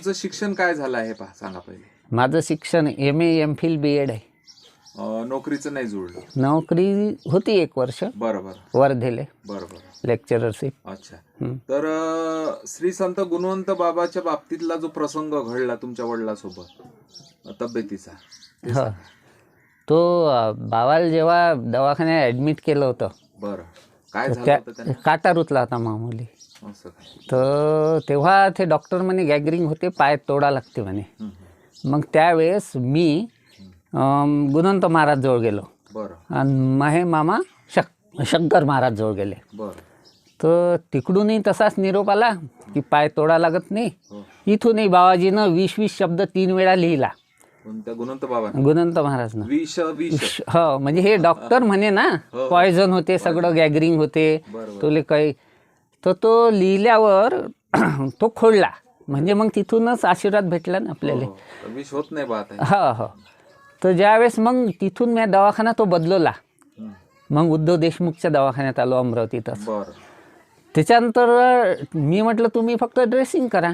तुमचं शिक्षण काय झालं आहे पहा, सांगा पहिले. माझं शिक्षण MA MPhil BEd आहे. नोकरीचं नाही जुळलं? नोकरी होती 1 वर्ष बरोबर वर्धेले, बरोबर. लेक्चररशिप. अच्छा. तर श्री संत गुणवंत बाबाच्या बाबतीतला जो प्रसंग घडला तुमच्या वडिलांसोबत तब्येतीचा, ते हो, सांगा. तो बाबाला जेव्हा दवाखान्यात ॲडमिट केलं होतं, बरं, काय झालं त्या होतं त्यांना? काटा रुतला होता मामूली. असं काय? तर तेव्हा ते डॉक्टर म्हणे गॅगरिंग होते, पाय तोडा लागते म्हणे. मग त्यावेळेस मी गुणवंत महाराजजवळ गेलो बरं आणि मामा शंकर महाराजजवळ गेले. बरं. तर तिकडूनही तसाच निरोप आला की पाय तोडा लागत नाही. हो. इथूनही बाबाजीनं 20-20 शब्द 3 वेळा लिहिला, कोणत्या गुणवंत बाबा? गुणवंत महाराजनं. विष विष. हो, म्हणजे हे डॉक्टर म्हणे ना, हो. पॉयझन होते, सगळं गॅगरिंग होते, बरोबर. तुले काही. तर तो लिहिल्यावर तो खोडला, म्हणजे मग तिथूनच आशीर्वाद भेटला ना आपल्याला. हो, विष होत नाही बात आहे. हो हो. तर ज्यावेळेस मग तिथून मी दवाखाना तो बदलवला, मग उद्धव देशमुखच्या दवाखान्यात आलो अमरावतीतच. बरं. त्याच्यानंतर मी म्हटलं तुम्ही फक्त ड्रेसिंग करा.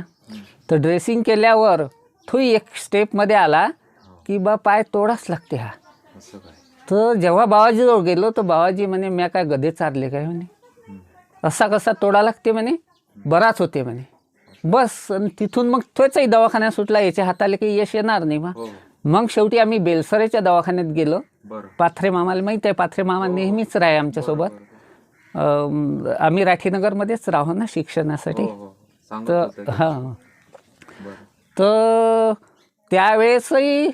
तर ड्रेसिंग केल्यावर तोही एक स्टेपमध्ये आला की बा पाय तोडाच लागते हा. असं काय? तर जेव्हा बाबाजीजवळ गेलो तर बाबाजी म्हणे म्या काय गधे चारले काय म्हणे, असा कसा तोडा लागते म्हणे, बराच होते म्हणे. बस. आणि तिथून मग तोचाही दवाखान्यात सुटला, याच्या हाताला काही यश येणार नाही बा. हो. मग शेवटी आम्ही बेलसरेच्या दवाखान्यात गेलो. बरं. पाथरे मामाला माहीत आहे, पाथरे मामा नेहमीच राहे आमच्यासोबत. आम्ही राठीनगरमध्येच राहू ना शिक्षणासाठी. हो, हो. सांगत तर होते. हां, बरं. तर त्यावेळेसही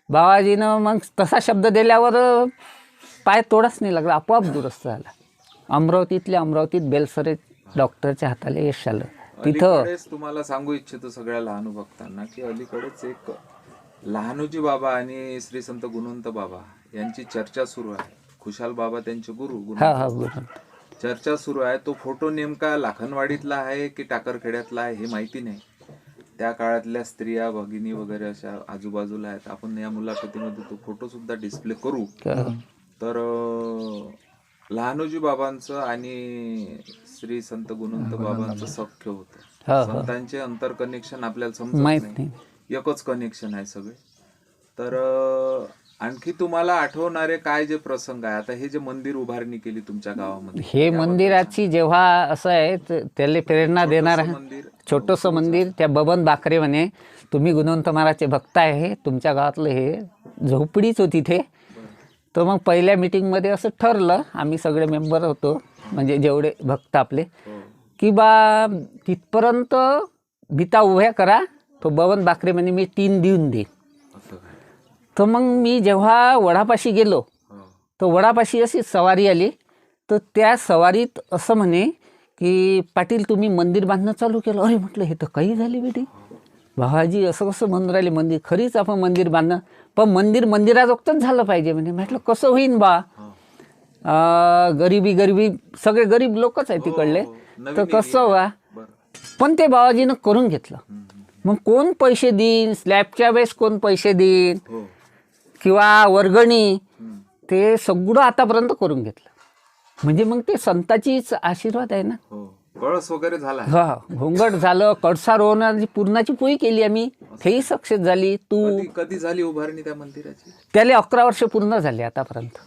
बाबाजीनं मग तसा शब्द दिल्यावर पाय तोडाच नाही लागला, आपोआप दुरुस्त झाला. अमरावतीत बेलसरे डॉक्टरच्या हाताला यश आलं. तिथं अलीकडेच तुम्हाला सांगू इच्छितो सगळ्या लहानू भक्तांना की अलीकडेच एक लहानूजी बाबा आणि श्री संत गुणवंत बाबा यांची चर्चा सुरू आहे. खुशाल बाबा त्यांचे गुरु हा हा गुणवंत बाबा. चर्चा सुरू आहे. तो फोटो नेमका लाखनवाडीतला आहे की टाकरखेड्यातला आहे हे माहिती नाही. त्या काळातल्या स्त्रिया भगिनी वगैरे अशा आजूबाजूला आहेत. आपण या मुलाखतीमध्ये तो फोटो सुद्धा डिस्प्ले करू. तर लहानूजी बाबांचं आणि श्री संत गुणवंत बाबांचं सख्य होतं. संतांचे अंतर कनेक्शन आपल्याला समजत नाही, एकच कनेक्शन आहे सगळे. तर आणखी तुम्हाला आठवणारे काय जे प्रसंग आहे, आता हे जे मंदिर उभारणी केली तुमच्या गावामध्ये, हे मंदिराची जेव्हा असं आहे त्याला प्रेरणा देणार मंदिर छोटंसं मंदिर, त्या बबन बाकरे म्हणे तुम्ही गुणवंत महाराजचे भक्त आहे, तुमच्या गावातलं हे झोपडीच होती तिथे. तर मग पहिल्या मीटिंगमध्ये असं ठरलं, आम्ही सगळे मेंबर होतो म्हणजे जेवढे भक्त आपले, की बा तिथपर्यंत भिता उभ्या करा. तो बबन बाकरे म्हणे मी 3 देऊन दे. तर मग मी जेव्हा वडापाशी गेलो तर वडापाशी अशी सवारी आली. तर त्या सवारीत असं म्हणे की पाटील तुम्ही मंदिर बांधणं चालू केलं. अरे म्हटलं हे तर काही झाली बेटी, बाबाजी असं कसं म्हणून राहिले मंदिर, खरीच आपण मंदिर बांधणं, पण मंदिराजोगतच झालं पाहिजे म्हणे. म्हटलं कसं होईन बा, गरिबी सगळे गरीब लोकच आहे तिकडले, तर कसं बा. पण ते बाबाजीनं करून घेतलं. मग कोण पैसे देईन, स्लॅबच्या वेळेस कोण पैसे देईन किंवा वर्गणी, ते सगळं आतापर्यंत करून घेतलं. म्हणजे मग ते संताचीच आशीर्वाद आहे ना. कळस वगैरे झाला. हा, घोंगड झालं, कडसारोहणाची पूर्णाची पोळी केली आम्ही, तेही सक्सेस झाली. कधी झाली उभारणी त्या मंदिराची? त्याला 11 वर्ष पूर्ण झाली आतापर्यंत.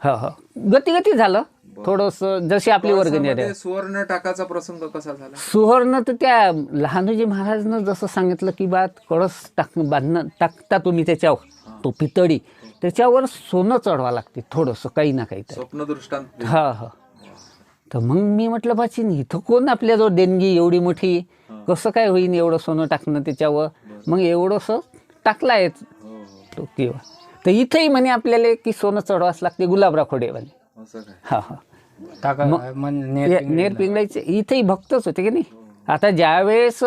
हो हो, गती झालं थोडंसं, जशी आपली वर्गणी आहे. सुवर्ण टाकाचा प्रसंग कसा झाला? सुवर्ण तर त्या लहानूजी महाराजनं जसं सांगितलं की बा कळस टाकता तुम्ही त्याच्यावर, तो पितळी, त्याच्यावर सोनं चढवा लागते थोडंसं, काही ना काही. स्वप्न दृष्टांत. हा हा. तर मग मी म्हटलं बाची इथं कोण आपल्याजवळ देणगी एवढी मोठी, कसं काय होईन एवढं सोनं टाकणं त्याच्यावर. मग एवढंसं टाकलं आहे तो किंवा. तर इथंही म्हणे आपल्याला की सोनं चढवाच लागते, गुलाबराव खोडेवाले. हा हा. नेर पिंगळाचे इथेही भक्तच होते की नाही. आता ज्यावेळेस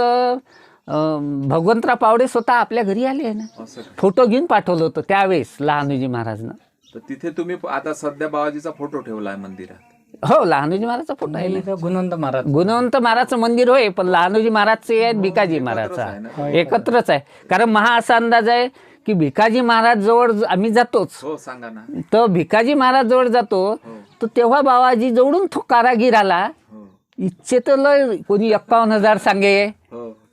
भगवंतराव पावडे स्वतः आपल्या घरी आले आहे ना, फोटो घेऊन पाठवलं होतं त्यावेळेस लहानूजी महाराजनं. तर तिथे तुम्ही आता सध्या बाबाजीचा फोटो ठेवला आहे मंदिरात? हो, लहानूजी महाराजचा फोटो आहे ना. गुणवंत महाराजचं मंदिर होय, पण लहानूजी महाराजचे आहेत, भिकाजी महाराजचा एकत्रच आहे. कारण महा असा अंदाज आहे की भिकाजी महाराज जवळ आम्ही जातोच. हो, सांगा ना. तर भिकाजी महाराज जवळ जातो तर तेव्हा बाबाजी जवळून तो कारागीर आला. इच्छे तर लय, कोणी 51,000 सांगे,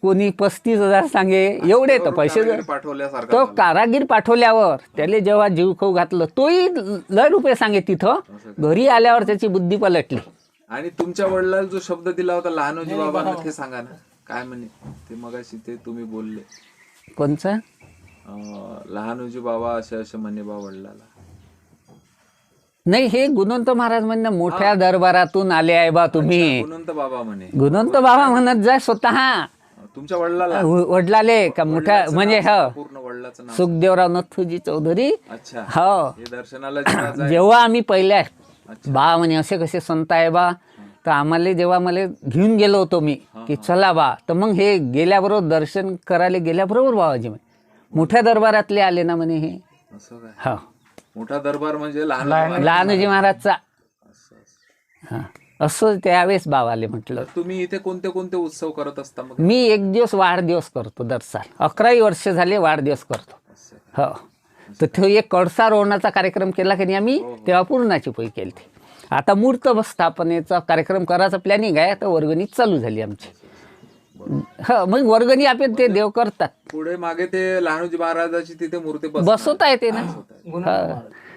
कोणी 35,000 सांगे, एवढे तर पैसे कारागीर पाठवल्यासारखं तो झालं. कारागीर पाठवल्यावर त्याला जेव्हा जीव खाऊ घातलं तोही लय रुपये सांगे तिथं. घरी आल्यावर त्याची बुद्धी पलटली. आणि तुमच्या वडिलांना जो शब्द दिला होता लहानोजी बाबांना ते सांगा ना, काय म्हणे ते मगाशी ते तुम्ही बोलले. कोणचा? लहानोजी बाबा असे असे म्हणे बा वडिलाला. नाही, हे गुणवंत महाराज म्हणणं मोठ्या दरबारातून आले आहे बा तुम्ही. गुणवंत बाबा म्हणे. गुणवंत बाबा म्हणत जाय स्वतः तुमच्या वडिलाला वडिलाले का मोठ्या म्हणजे पूर्ण वडिलाचं नाव. सुखदेवराव नथुजी चौधरी. अच्छा. हो, हे दर्शनाला जेव्हा जाय- जेव्हा आम्ही पहिल्या बा म्हणे असे कसे संत आहे बा, तर आम्हाला जेव्हा मला घेऊन गेलो होतो मी की चला बा, तर मग हे गेल्याबरोबर दर्शन करायला गेल्याबरोबर बाबाजी म्हणे मोठ्या दरबारातले आले ना म्हणे हे. असं काय? हो, मोठा दरबार म्हणजे लहान लहानजी महाराजचा. असं. हा, असं त्यावेळेस बाबाले म्हटलं. तुम्ही इथे कोणते कोणते उत्सव करत असता मग? मी एक दिवस वाढदिवस करतो दर साल. 11 वर्ष झाले वाढदिवस करतो. असं. हो, तर तो एक कळसा रोवण्याचा कार्यक्रम केला की नाही आम्ही, तेव्हा पूर्णाची पोई केली. आता मूर्त स्थापनेचा कार्यक्रम करायचा प्लॅनिंग आहे, तर वर्गणी चालू झाली आमची. हो, मग वर्गणी आपण ते देव करतात. पुढे मागे ते लहानोजी महाराजाची तिथे मूर्ती बसवता येते ना.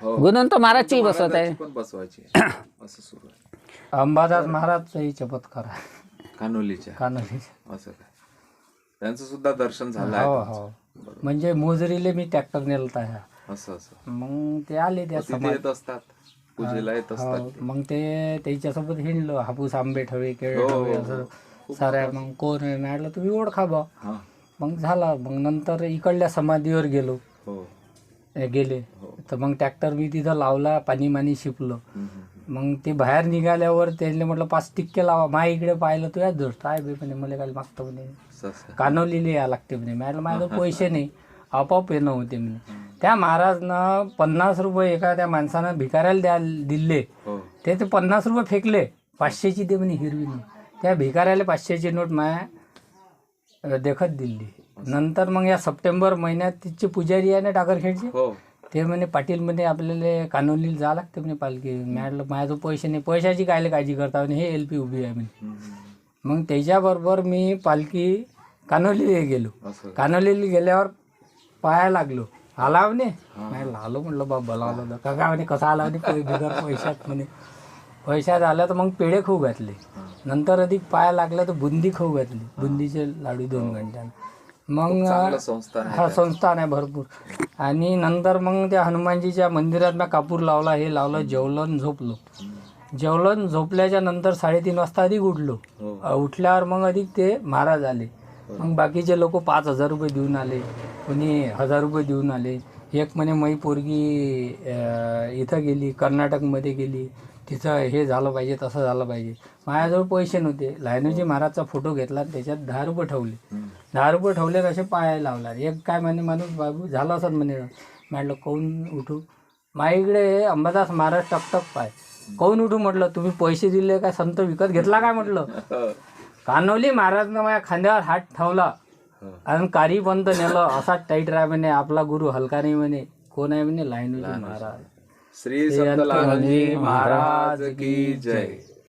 हो. गुणवंत महाराजची बसवत आहे. पण बसवायची असं सुरू आहे अंबादास महाराजचाही चमत्कार आहे कानोलीच्या. कानोलीच्या. असं काय? त्यांचं सुद्धा दर्शन झालं हो आहे. हो, म्हणजे मोजरीले मी ट्रॅक्टर नेलता ह्या. असं असं. मग ते आले त्या तिथे येत असतात, पूजेला येत असतात. हो, मग ते त्याच्यासोबत हिंडलो. हापूस आंबे ठेवे, केळे ठेवे, असं साऱ्या. मग कोण आहे म्हटलं तुम्ही ओळखा बा. हा. मग झाला. मग नंतर इकडल्या समाधीवर गेलो. हो. गेले तर मग ट्रॅक्टर मी तिथं लावला, पाणी मानी शिपलो. हम्म. मग ते बाहेर निघाल्यावर त्यांनी म्हटलं 5 टिक्के लावा. माझ्या इकडे पाहिलं तो याच दोस्त आहे बे म्हणे, मला काय मागतो म्हणे, असं असं. कानोलीला या लागते म्हणे. म्हटलं माझ्याजवळ पैसे नाही, आपोआप येणं होते म्हणे. त्या महाराजनं 50 रुपये एका त्या माणसानं भिकाऱ्याला दिले. हो. ते 50 रुपये फेकले. 500ची दे म्हणे हिरवी नोट. त्या भिकाऱ्याला 500ची नोट माया देखत दिली. नंतर मग या सप्टेंबर महिन्यात तिचे पुजारी आहे ना टाकरखेडचे, हो. ते म्हणे पाटील म्हणे आपल्याला कानोलीला जावं लागते म्हणे पालखी. म्हटलं माझ्याजवळ पैसे नाही. पैशाची कायले काळजी करता म्हणे, हे LP उभी आहे म्हणे. हम्म. मग त्याच्याबरोबर मी पालखी कानोलीला गेलो. असं. कानोलीला गेल्यावर पाया लागलो. आला म्हणे. म्हटलं आलो म्हटलं बाबा बोलावलं का म्हणे, कसा आला म्हणे, बिगर पैशात म्हणे. पैशात आलं तर मग पेढे खाऊ घातले. नंतर अधिक पाया लागला तर बुंदी खाऊ घातली. बुंदीचे लाडू 2 घंट्यानं. मग चांगलं संस्थान आहे. हा संस्थान आहे भरपूर. आणि नंतर मग त्या हनुमानजीच्या मंदिरात मी कापूर लावला, हे लावलं, जेवलं, झोपलो. जेवलं, झोपल्याच्या नंतर 3:30 वाजता अधिक उठलो. उठल्यावर मग अधिक ते महाराज आले. मग बाकीचे लोक 5,000 रुपये देऊन आले, कोणी 1,000 रुपये देऊन आले. एक म्हणे मै पोरगी इथं गेली, कर्नाटकमध्ये गेली, तिथं हे झालं पाहिजे, तसं झालं पाहिजे. माझ्याजवळ पैसे नव्हते. लहानोजी महाराजचा फोटो घेतला, त्याच्यात 10 रुपये ठेवले. 10 रुपये ठेवले, असे पाया लावला. एक काय म्हणे माणूस, बाबू झालं असं म्हणे. म्हटलं कोण उठू, माझ्याकडे अंबादास महाराज टकटक पाय, कोण उठू म्हटलं. तुम्ही पैसे दिले काय, संत विकत घेतला काय म्हटलं. कानोली महाराजनं माझ्या खांद्यावर हात ठेवला आणि कारी पंत नेलं. असा टाईट राह म्हणे, आपला गुरु हलका नाही म्हणे. कोण आहे म्हणे, लहानोजी महाराज. श्री संत लहानोजी महाराज की जय.